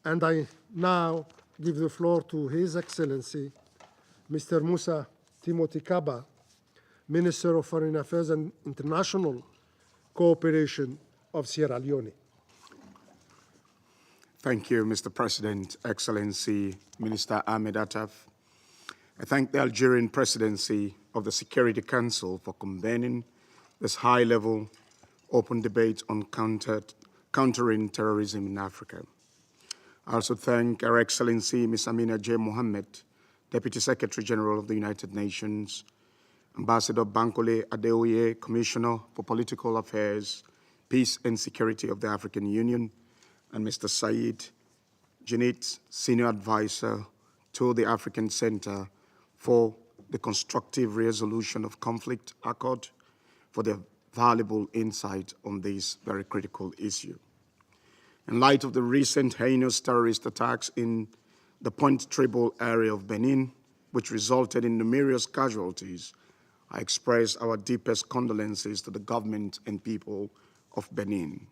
And I now give the floor to His Excellency, Mr. Musa Timothy Kabba, Minister of Foreign Affairs and International Cooperation of Sierra Leone. Thank you, Mr. President, Excellency Minister Ahmed Attaf. I thank the Algerian Presidency of the Security Council for convening this high-level open debate on countering terrorism in Africa. I also thank Her Excellency Ms. Amina J. Mohammed, Deputy Secretary General of the United Nations, Ambassador Bankole Adeoye, Commissioner for Political Affairs, Peace and Security of the African Union, and Mr. Said Janit, Senior Advisor to the African Center for the Constructive Resolution of Conflict Accord, for their valuable insight on this very critical issue. In light of the recent heinous terrorist attacks in the Point Tribal area of Benin, which resulted in numerous casualties, I express our deepest condolences to the government and people of Benin.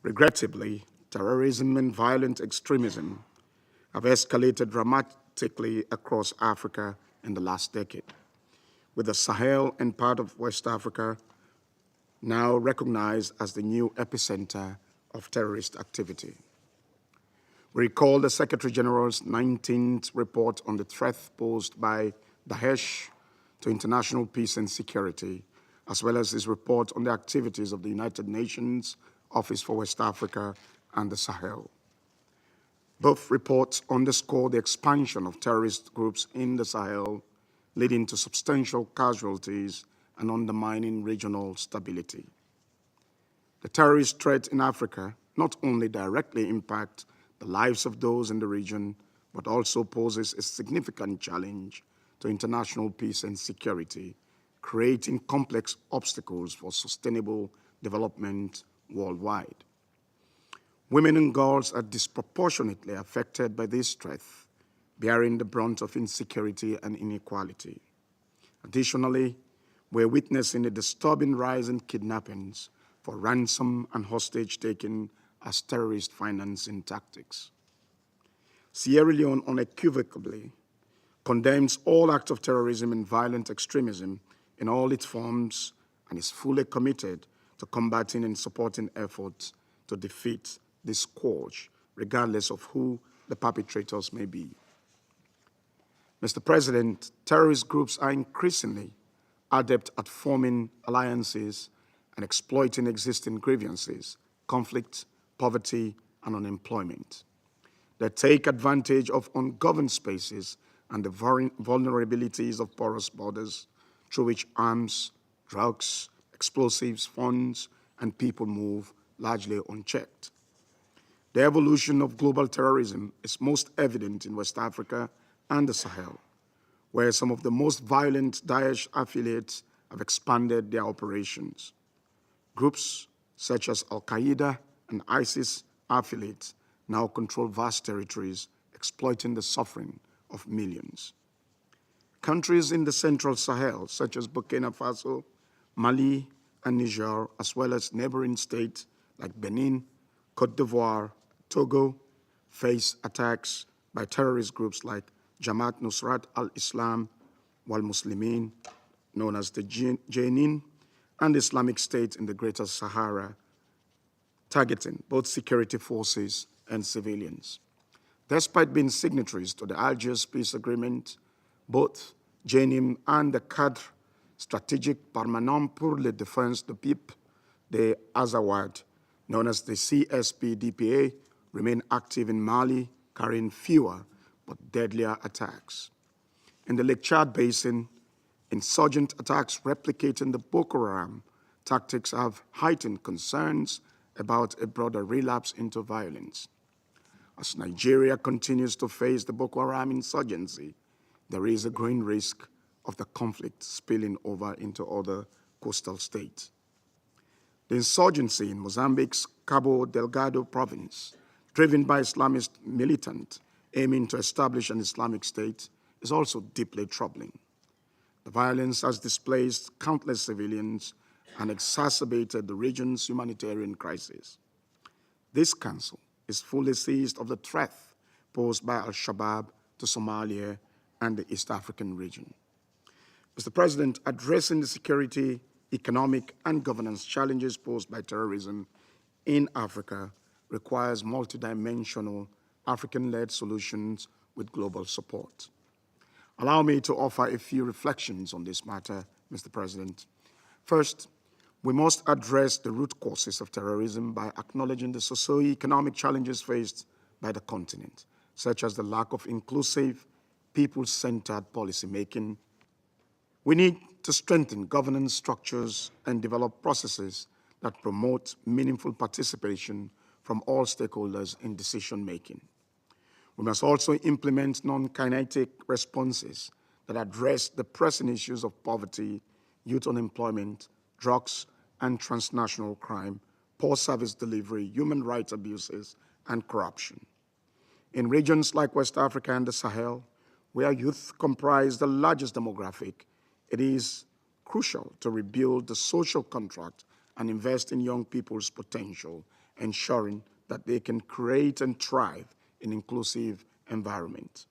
Regrettably, terrorism and violent extremism have escalated dramatically across Africa in the last decade, with the Sahel and part of West Africa now recognized as the new epicenter of terrorist activity. We recall the Secretary General's 19th report on the threat posed by Daesh to international peace and security, as well as his report on the activities of the United Nations Office for West Africa and the Sahel. Both reports underscore the expansion of terrorist groups in the Sahel, leading to substantial casualties and undermining regional stability. The terrorist threat in Africa not only directly impacts the lives of those in the region, but also poses a significant challenge to international peace and security, creating complex obstacles for sustainable development worldwide. Women and girls are disproportionately affected by this threat, bearing the brunt of insecurity and inequality. Additionally, we're witnessing a disturbing rise in kidnappings for ransom and hostage-taking as terrorist financing tactics. Sierra Leone unequivocally condemns all acts of terrorism and violent extremism in all its forms and is fully committed to combating and supporting efforts to defeat this scourge, regardless of who the perpetrators may be. Mr. President, terrorist groups are increasingly adept at forming alliances and exploiting existing grievances, conflict, poverty, and unemployment. They take advantage of ungoverned spaces and the vulnerabilities of porous borders through which arms, drugs, explosives, funds, and people move largely unchecked. The evolution of global terrorism is most evident in West Africa and the Sahel, where some of the most violent Daesh affiliates have expanded their operations. Groups such as Al-Qaeda and ISIS affiliates now control vast territories, exploiting the suffering of millions. Countries in the central Sahel, such as Burkina Faso, Mali, and Niger, as well as neighboring states like Benin, Cote d'Ivoire, Togo, face attacks by terrorist groups like Jamaat Nusrat al-Islam wal Muslimin, known as the Jenin, and Islamic State in the Greater Sahara, targeting both security forces and civilians. Despite being signatories to the Algiers peace agreement, both Jenin and the Cadre Stratégique Permanent pour la Défense du Peuple, the Azawad, known as the CSP-DPA, remain active in Mali, carrying fewer but deadlier attacks. In the Lake Chad Basin, insurgent attacks replicating the Boko Haram tactics have heightened concerns about a broader relapse into violence. As Nigeria continues to face the Boko Haram insurgency, there is a growing risk of the conflict spilling over into other coastal states. The insurgency in Mozambique's Cabo Delgado province, driven by Islamist militants aiming to establish an Islamic State, is also deeply troubling. The violence has displaced countless civilians and exacerbated the region's humanitarian crisis. This Council is fully seized of the threat posed by Al-Shabaab to Somalia and the East African region. Mr. President, addressing the security, economic, and governance challenges posed by terrorism in Africa requires multidimensional African-led solutions with global support. Allow me to offer a few reflections on this matter, Mr. President. First, we must address the root causes of terrorism by acknowledging the socio-economic challenges faced by the continent, such as the lack of inclusive, people-centered policymaking. We need to strengthen governance structures and develop processes that promote meaningful participation from all stakeholders in decision-making. We must also implement non-kinetic responses that address the pressing issues of poverty, youth unemployment, drugs and transnational crime, poor service delivery, human rights abuses, and corruption. In regions like West Africa and the Sahel, where youth comprise the largest demographic, it is crucial to rebuild the social contract and invest in young people's potential, ensuring that they can create and thrive in inclusive environment.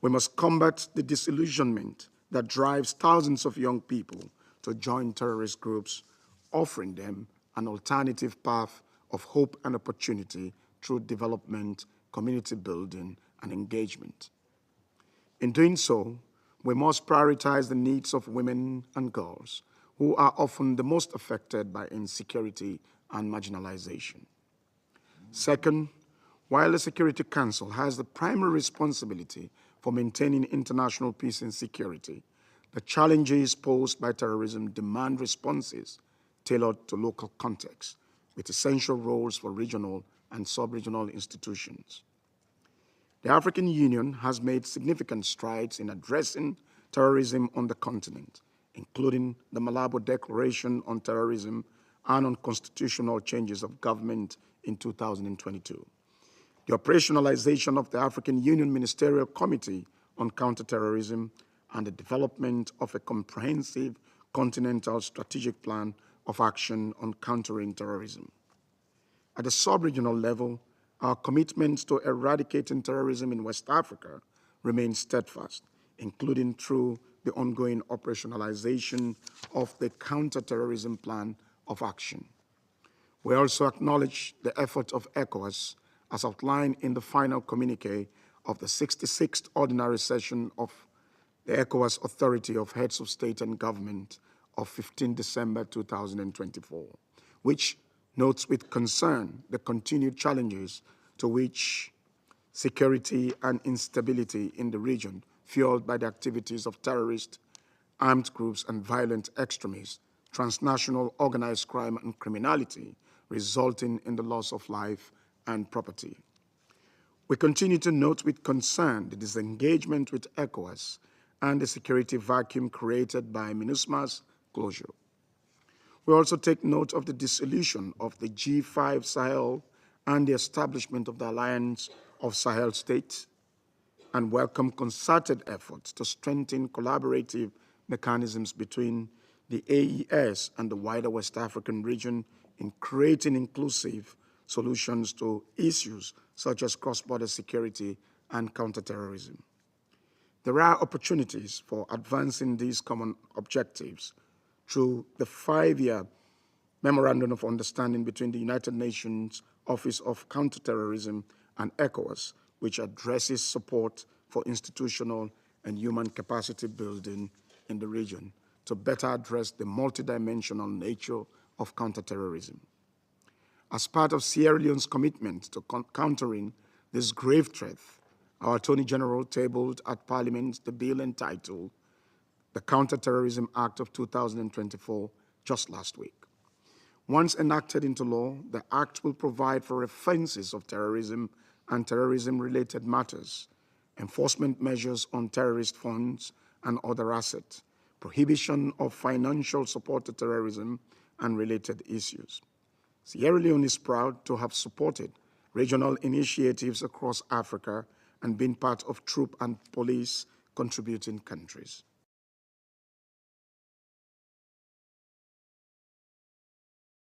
We must combat the disillusionment that drives thousands of young people to join terrorist groups, offering them an alternative path of hope and opportunity through development, community building, and engagement. In doing so, we must prioritize the needs of women and girls, who are often the most affected by insecurity and marginalization. Second, while the Security Council has the primary responsibility for maintaining international peace and security, the challenges posed by terrorism demand responses tailored to local contexts, with essential roles for regional and sub-regional institutions. The African Union has made significant strides in addressing terrorism on the continent, including the Malabo Declaration on Terrorism and on Constitutional Changes of Government in 2022. The operationalization of the African Union Ministerial Committee on Counter-Terrorism and the development of a comprehensive continental strategic plan of action on countering terrorism. At the sub-regional level, our commitment to eradicating terrorism in West Africa remains steadfast, including through the ongoing operationalization of the Counter-Terrorism Plan of Action. We also acknowledge the effort of ECOWAS as outlined in the final communique of the 66th Ordinary Session of the ECOWAS Authority of Heads of State and Government of 15 December 2024, which notes with concern the continued challenges to which security and instability in the region, fueled by the activities of terrorists, armed groups, and violent extremists, transnational organized crime and criminality, resulting in the loss of life and property. We continue to note with concern the disengagement with ECOWAS and the security vacuum created by MINUSMA's closure. We also take note of the dissolution of the G5 Sahel and the establishment of the Alliance of Sahel States, and welcome concerted efforts to strengthen collaborative mechanisms between the AES and the wider West African region in creating inclusive solutions to issues such as cross-border security and counterterrorism. There are opportunities for advancing these common objectives through the 5-year Memorandum of Understanding between the United Nations Office of Counterterrorism and ECOWAS, which addresses support for institutional and human capacity building in the region to better address the multidimensional nature of counterterrorism. As part of Sierra Leone's commitment to countering this grave threat, our Attorney General tabled at Parliament the bill entitled the Counter-Terrorism Act of 2024 just last week. Once enacted into law, the Act will provide for offenses of terrorism and terrorism-related matters, enforcement measures on terrorist funds and other assets, prohibition of financial support to terrorism and related issues. Sierra Leone is proud to have supported regional initiatives across Africa and been part of troop and police contributing countries.